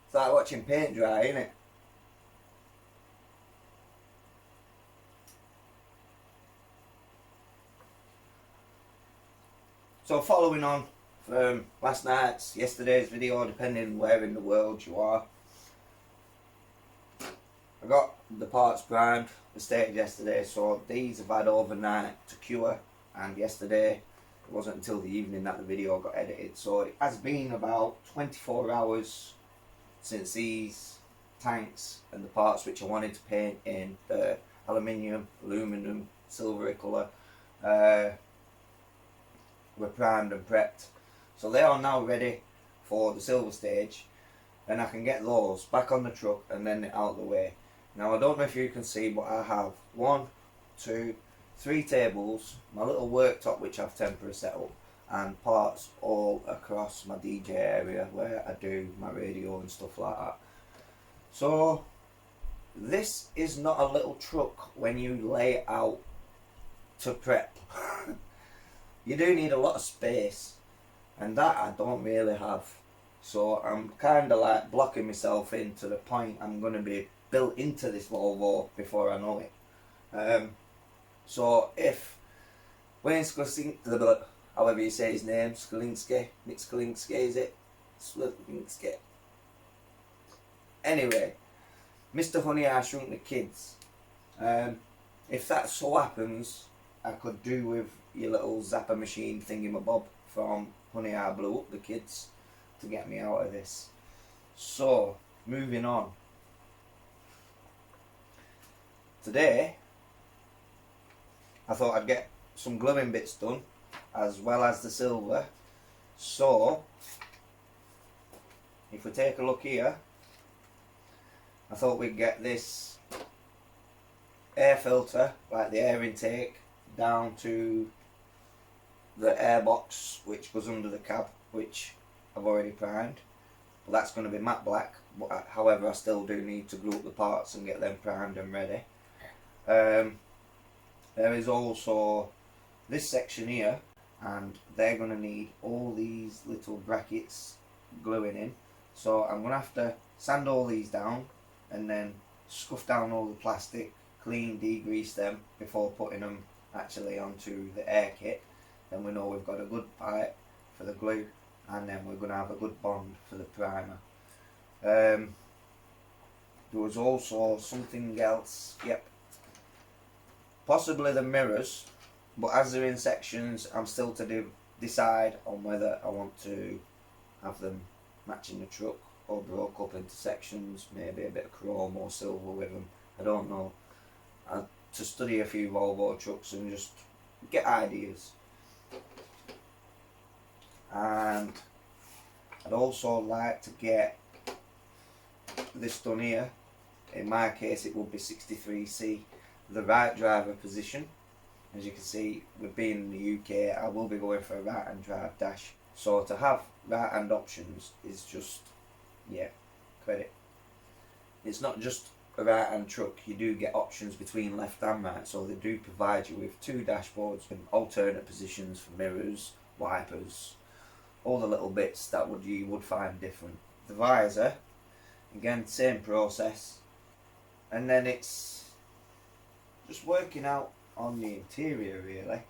It's like watching paint dry, isn't it? So following on from last night's, yesterday's video, depending where in the world you are, I got the parts primed, the stage yesterday, so these have had overnight to cure, and yesterday it wasn't until the evening that the video got edited, so it has been about 24 hours since these tanks and the parts which I wanted to paint in the aluminium, aluminum, silvery colour were primed and prepped. So they are now ready for the silver stage, and I can get those back on the truck and then out of the way. Now I don't know if you can see, but I have 1, 2, 3 tables, my little worktop which I've temporarily set up, and parts all across my DJ area where I do my radio and stuff like that. So this is not a little truck when you lay it out to prep. You do need a lot of space, and that I don't really have. So I'm kind of like blocking myself in to the point I'm going to be built into this Volvo before I know it. So if Wayne Skalinsky, however you say his name, Nick Skalinsky, is it? Skalinsky. Anyway, Mr. Honey, I Shrunk the Kids. If that so happens, I could do with your little zapper machine thingamabob from Honey, I Blew Up the Kids to get me out of this. So, moving on. Today, I thought I'd get some gluing bits done as well as the silver. So, if we take a look here, I thought we'd get this air filter, like the air intake, down to the air box which goes under the cab, which I've already primed. But that's going to be matte black, but however I still do need to glue up the parts and get them primed and ready. There is also this section here, and they're going to need all these little brackets gluing in. So I'm going to have to sand all these down and then scuff down all the plastic, clean, degrease them before putting them actually onto the air kit. Then we know we've got a good pipe for the glue, and then we're going to have a good bond for the primer. There was also something else, yep, possibly the mirrors, but as they're in sections, I'm still to decide on whether I want to have them matching the truck or broke up into sections, maybe a bit of chrome or silver with them, I don't know. To study a few Volvo trucks and just get ideas. And I'd also like to get this done here. In my case it would be 63C, the right driver position. As you can see, with being in the UK, I will be going for a right hand drive dash. So to have right hand options is just, yeah, credit. It's not just a right hand truck, you do get options between left and right, so they do provide you with 2 dashboards and alternate positions for mirrors, wipers, all the little bits that you would find different. The visor, again, same process, and then it's just working out on the interior really,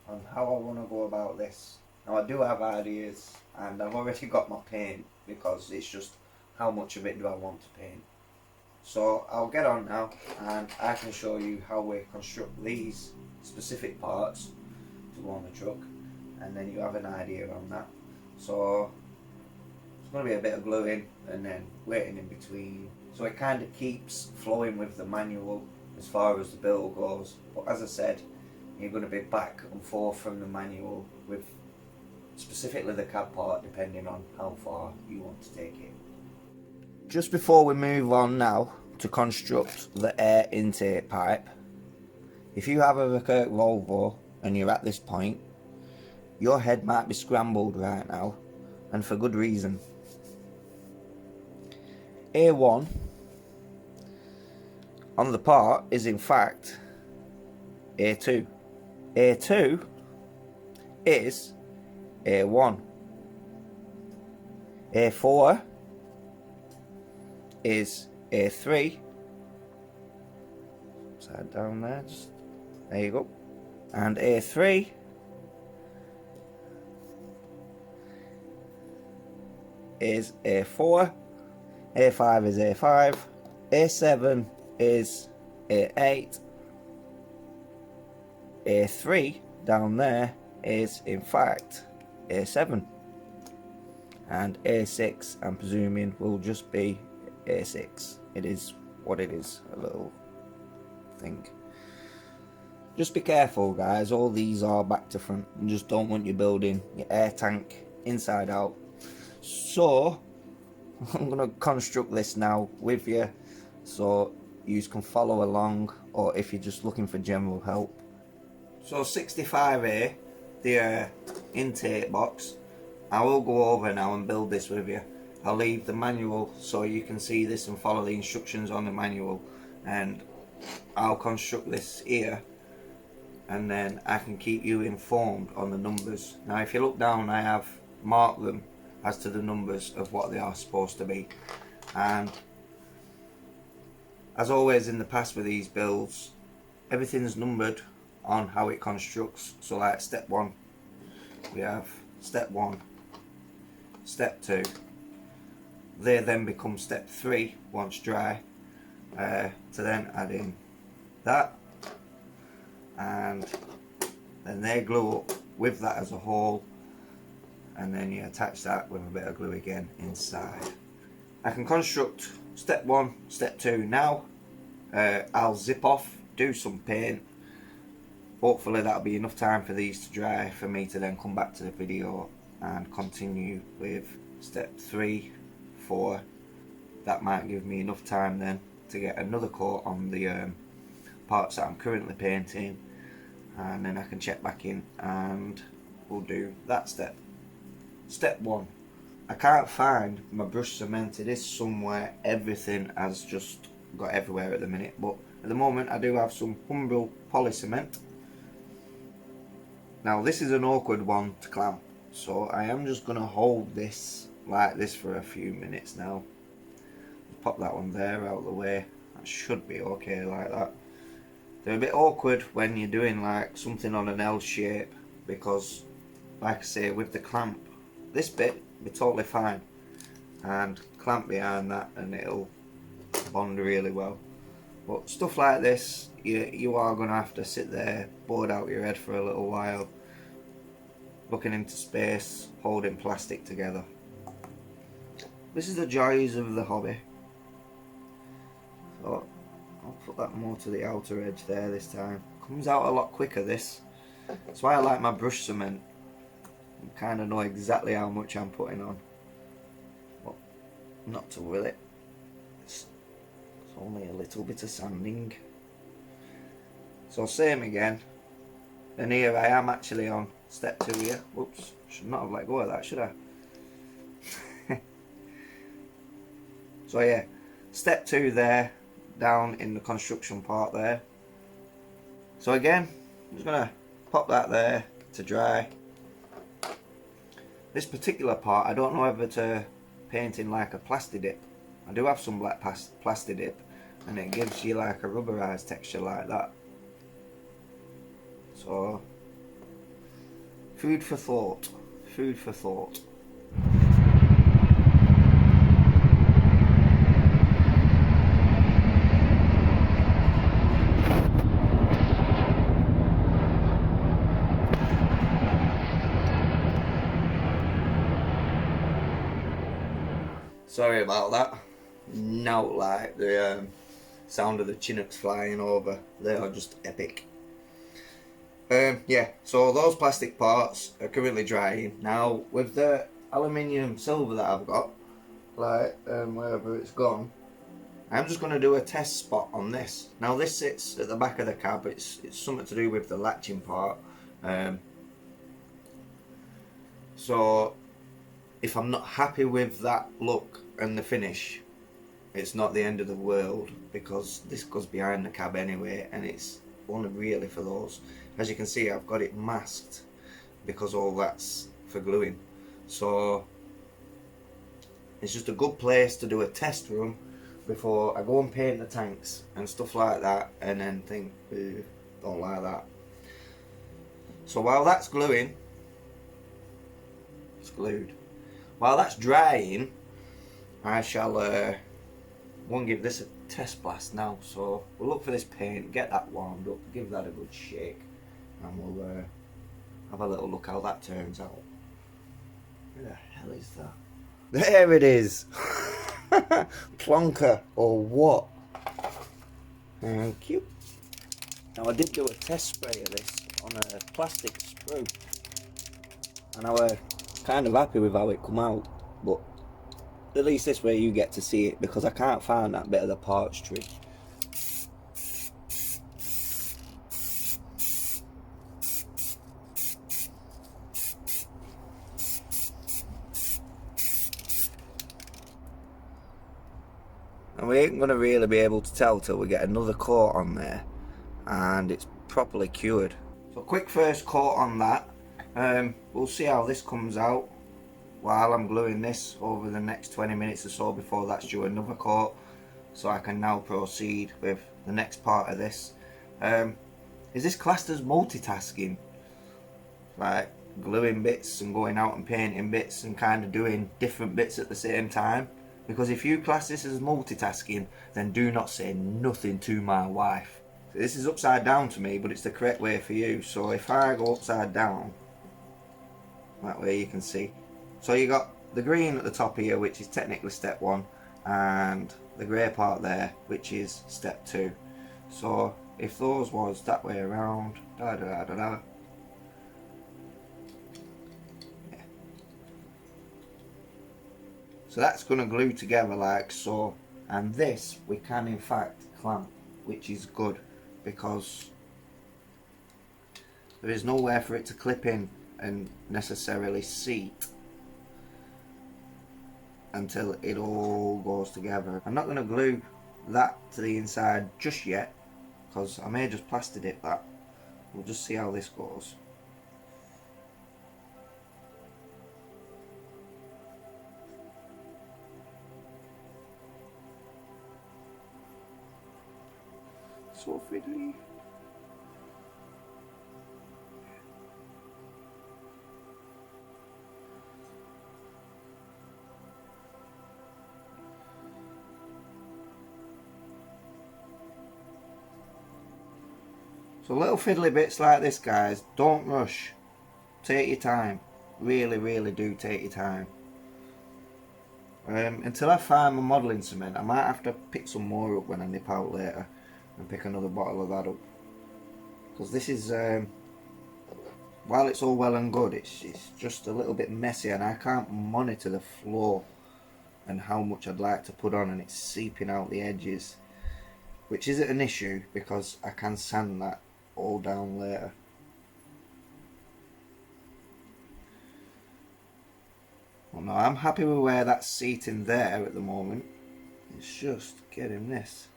on how I want to go about this. Now I do have ideas, and I've already got my paint, because it's just how much of it do I want to paint. So I'll get on now and I can show you how we construct these specific parts to go on the truck, and then you have an idea on that. So it's going to be a bit of gluing and then waiting in between, so it kind of keeps flowing with the manual as far as the build goes. But as I said, you're going to be back and forth from the manual with specifically the cab part, depending on how far you want to take it. Just before we move on now to construct the air intake pipe, if you have a VERKERK Volvo and you're at this point, your head might be scrambled right now, and for good reason. A1 on the part is in fact A2. A2 is A1. A4 is A3. Upside down there, just there you go. And A3 is A4, A5 is A5, A7 is A8, A3 down there is in fact A7, and A6 I'm presuming will just be A6. It is what it is, a little thing. Just be careful guys, all these are back to front. You just don't want you building your air tank inside out. So I'm going to construct this now with you so you can follow along, or if you're just looking for general help. So 65A, the intake box, I will go over now and build this with you. I'll leave the manual so you can see this and follow the instructions on the manual, and I'll construct this here, and then I can keep you informed on the numbers. Now if you look down, I have marked them as to the numbers of what they are supposed to be, and as always in the past with these builds, everything's numbered on how it constructs. So like step 1, we have step 1, step 2, they then become step 3 once dry, to then add in that, and then they glue up with that as a whole, and then you attach that with a bit of glue again inside. I can construct step 1, step 2 now. I'll zip off, do some paint. Hopefully that'll be enough time for these to dry for me to then come back to the video and continue with step 3, 4. That might give me enough time then to get another coat on the parts that I'm currently painting, and then I can check back in and we'll do that step. Step 1. I can't find my brush cement. It is somewhere. Everything has just got everywhere at the minute, but at the moment I do have some Ribble poly cement. Now this is an awkward one to clamp, so I am just going to hold this like this for a few minutes now. Pop that one there out of the way. That should be okay like that. They're a bit awkward when you're doing like something on an L shape, because like I say, with the clamp, this bit be totally fine, and clamp behind that and it'll bond really well. But stuff like this, you are going to have to sit there, bored out your head for a little while, looking into space, holding plastic together. This is the joys of the hobby. So I'll put that more to the outer edge there this time. Comes out a lot quicker this. That's why I like my brush cement. I kind of know exactly how much I'm putting on. But not to will it. It's only a little bit of sanding. So same again. And here I am actually on step 2 here. Whoops, should not have let go of that, should I? So yeah, step 2 there, down in the construction part there. So again, I'm just going to pop that there to dry. This particular part, I don't know whether to paint in like a plasti dip. I do have some black plasti dip, and it gives you like a rubberized texture like that. So, food for thought, food for thought. Sorry about that. Now like the sound of the Chinooks flying over, they are just epic. Yeah, so those plastic parts are currently drying. Now with the aluminium silver that I've got, like wherever it's gone, I'm just going to do a test spot on this. Now this sits at the back of the cab. It's something to do with the latching part. So if I'm not happy with that look and the finish, it's not the end of the world, because this goes behind the cab anyway, and it's only really for those. As you can see, I've got it masked because all that's for gluing. So it's just a good place to do a test run before I go and paint the tanks and stuff like that, and then think, don't like that. So while that's gluing, it's glued. While that's drying, I shall give this a test blast now. So we'll look for this paint, get that warmed up, give that a good shake, and we'll have a little look how that turns out. Where the hell is that? There it is. Plonker or what? Thank you. Now I did do a test spray of this on a plastic sprue, and I was kind of happy with how it come out, but at least this way you get to see it, because I can't find that bit of the parts tree. And we ain't going to really be able to tell till we get another coat on there and it's properly cured. So quick first coat on that. We'll see how this comes out while I'm gluing this over the next 20 minutes or so before that's due another coat, so I can now proceed with the next part of this. Is this classed as multitasking? Like gluing bits and going out and painting bits and kind of doing different bits at the same time? Because if you class this as multitasking, then do not say nothing to my wife. So this is upside down to me, but it's the correct way for you. So if I go upside down, that way you can see. So you got the green at the top here, which is technically step 1, and the grey part there, which is step 2. So if those was that way around, so that's going to glue together like so, and this we can in fact clamp, which is good because there is nowhere for it to clip in and necessarily seat until it all goes together. I'm not going to glue that to the inside just yet because I may just plaster dip that. We'll just see how this goes. So fiddly. So little fiddly bits like this, guys, don't rush. Take your time. Really, really do take your time. Until I find my modelling cement, I might have to pick some more up when I nip out later and pick another bottle of that up. Because this is, while it's all well and good, it's just a little bit messy and I can't monitor the flow and how much I'd like to put on, and it's seeping out the edges. Which isn't an issue because I can sand that all down later. Well, no, I'm happy with where that's seating there at the moment. It's just getting this.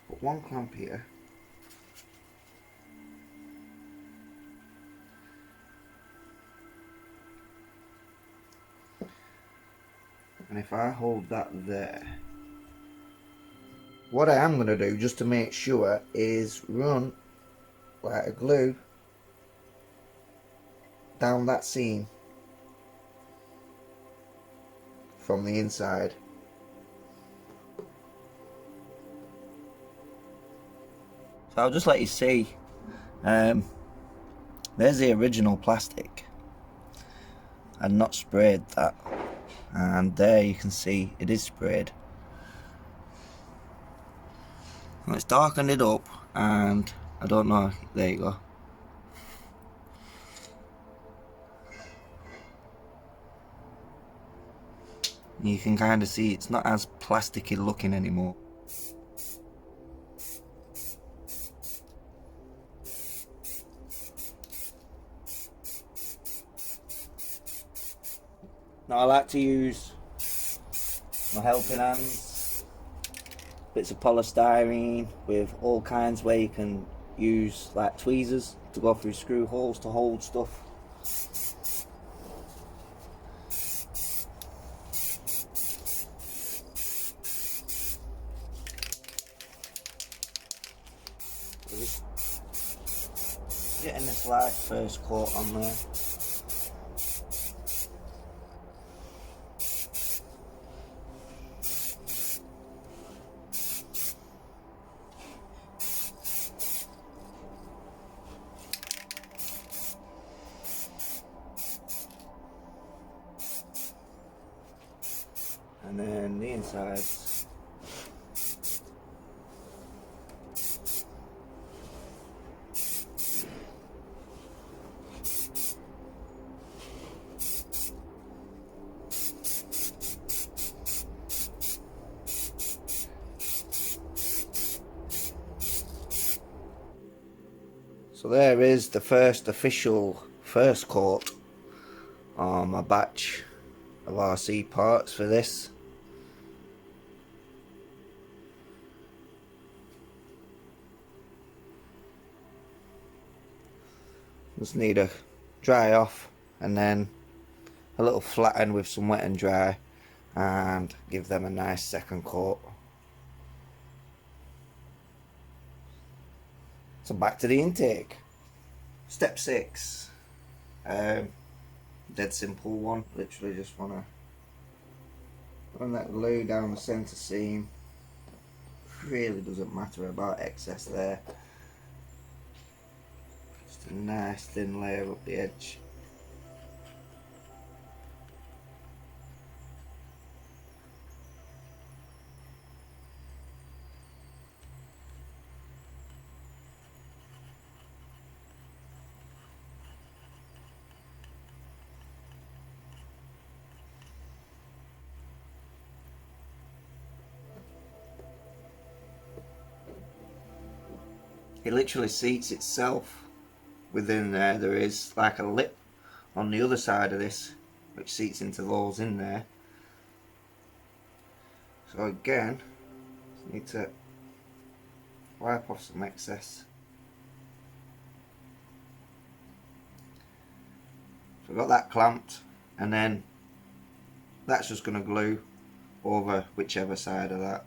Put one clamp here. And if I hold that there, what I am going to do just to make sure is run like a glue down that seam from the inside. So I'll just let you see, there's the original plastic. I'd not sprayed that, and there you can see it is sprayed. Let's darken it up, and I don't know, there you go. You can kind of see it's not as plasticky looking anymore. Now I like to use my helping hands, bits of polystyrene with all kinds where you can use like tweezers to go through screw holes to hold stuff. getting this light first coat on there. And then the insides. So there is the first official first coat on my batch of RC parts for this. Just need to dry off and then a little flatten with some wet and dry and give them a nice second coat. So back to the intake. Step 6. Dead simple one. Literally just want to run that glue down the centre seam. Really doesn't matter about excess there. Just a nice thin layer up the edge. It literally seats itself within there. There is like a lip on the other side of this which seats into those in there. So again, just need to wipe off some excess. So I've got that clamped, and then that's just going to glue over whichever side of that.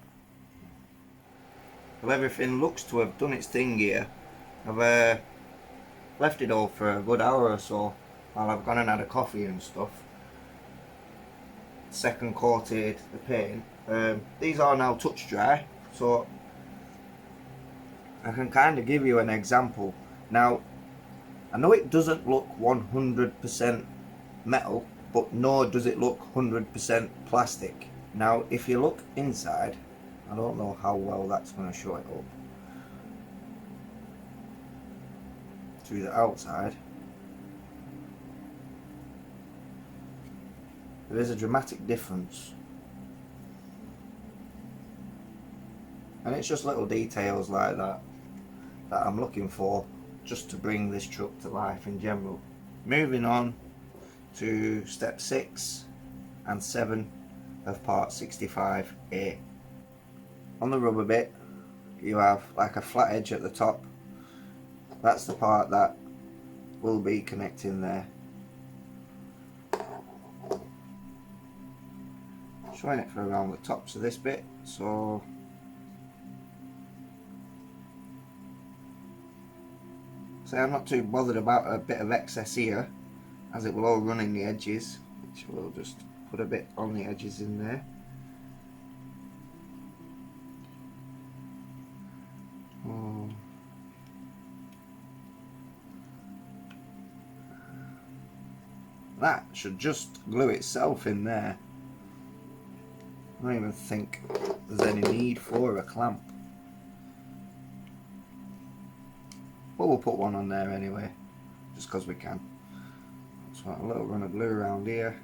Well, everything looks to have done its thing here. I've left it all for a good hour or so while I've gone and had a coffee and stuff. Second coated the paint. These are now touch dry, so I can kind of give you an example. Now, I know it doesn't look 100% metal, but nor does it look 100% plastic. Now, if you look inside, I don't know how well that's going to show it up to the outside. There is a dramatic difference, and it's just little details like that that I'm looking for just to bring this truck to life in general. Moving on to step 6 and 7 of part 65A. On the rubber bit, you have like a flat edge at the top. That's the part that will be connecting there. Showing it for around the tops of this bit, so I'm not too bothered about a bit of excess here, as it will all run in the edges, which we'll just put a bit on the edges in there. That should just glue itself in there. I don't even think there's any need for a clamp. But we'll put one on there anyway, just because we can. So a little run of glue around here.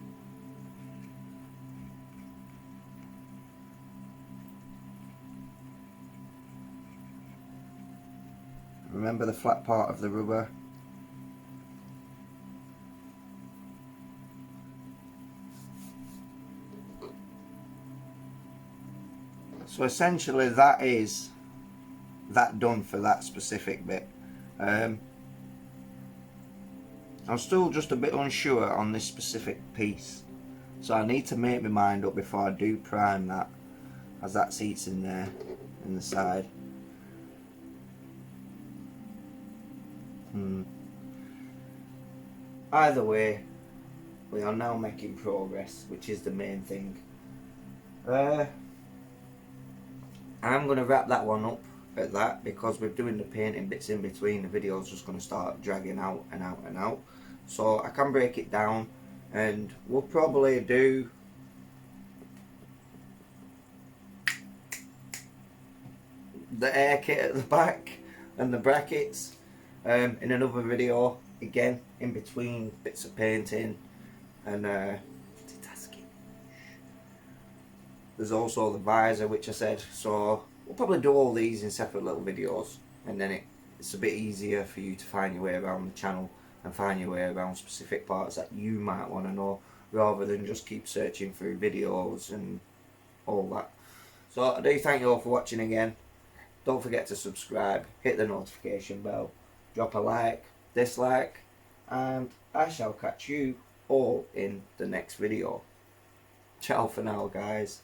Remember the flat part of the rubber. So essentially that is that done for that specific bit. I'm still just a bit unsure on this specific piece, so I need to make my mind up before I do prime that, as that seats in there in the side. either way, we are now making progress, which is the main thing. I'm going to wrap that one up at that, because we're doing the painting bits in between. The video's just going to start dragging out and out and out, so I can break it down, and we'll probably do the air kit at the back and the brackets in another video, again in between bits of painting and multitasking. There's also the visor, which I said, so we'll probably do all these in separate little videos, and then it's a bit easier for you to find your way around the channel and find your way around specific parts that you might want to know, rather than just keep searching through videos and all that. So I do thank you all for watching again. Don't forget to subscribe, hit the notification bell, drop a like, dislike, and I shall catch you all in the next video. Ciao for now, guys.